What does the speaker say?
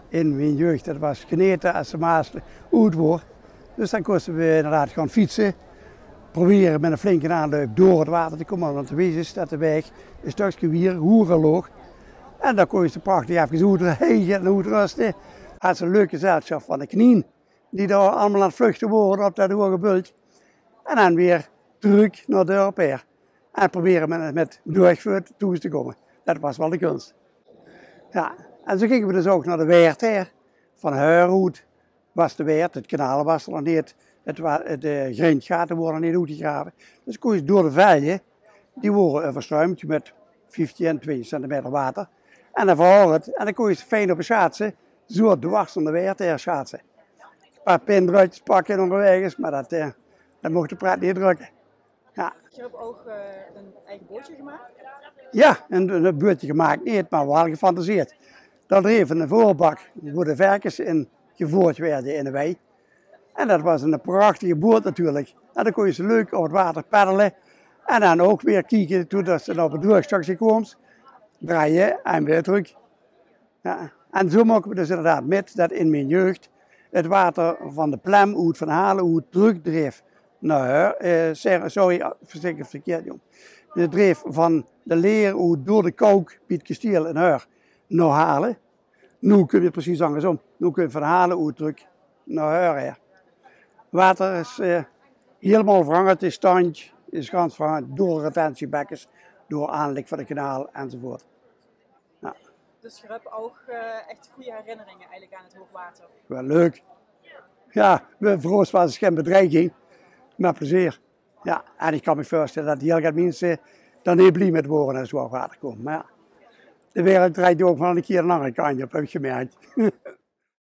in mijn jeugd. Dat was geneten als de Maas oud wordt. Dus dan konden we inderdaad gaan fietsen. Proberen met een flinke aanloop door het water te komen. Want de wees is dat de weg een stukje weer hoerenloog. En dan kon je ze prachtig even hoeden en hoedrusten. Had ze een leuke gezelschap van de knieën. Die daar allemaal aan het vluchten worden op dat hoge bult. En dan weer terug naar de Europeer. En proberen met doorgevoerd toe te komen. Dat was wel de kunst. Ja, en zo gingen we dus ook naar de Weert her. Van Heurhoed was de Weert, het kanaal was er nog niet, de grindgaten worden niet uitgegraven. Dus kon je door de velden, die worden verstruimd met 15 en 20 centimeter water. En dan verhoor het, en dan kon je fijn op schaatsen, zo dwars van de Weert her schaatsen. Een paar pinbruidjes pakken onderweg, maar dat mocht de praat niet drukken. Ja. Je hebt ook een eigen bootje gemaakt? Ja, een bootje gemaakt niet, maar wel gefantaseerd. Dat er even een voorbak waar de varkens in gevoerd werden in de wei. En dat was een prachtige boot natuurlijk. En dan kon je ze leuk op het water peddelen. En dan ook weer kijken toen ze op het droogstukje kwamen. Draaien en weer terug. Ja. En zo maken we dus inderdaad met dat in mijn jeugd het water van de Plem uit van Halen uit terugdreef naar sorry, verkeerd jong. Het dreef van de leer uit door de kook, Piet Kasteel en Heur naar Halen. Nu kun je het precies andersom. Nu kun je van Halen uit terug naar Heur her. Water is helemaal veranderd, is standje, is ganz veranderd door retentiebekkens, door aanleg van het kanaal enzovoort. Ja. Dus je hebt ook echt goede herinneringen eigenlijk aan het hoogwater. Wel leuk. Ja, voor ons was het geen bedreiging, met plezier. Ja, en ik kan me voorstellen dat heel veel mensen dan niet blij met worden als het water komt. Maar ja, de wereld draait ook wel een keer een andere kant op, heb ik gemerkt.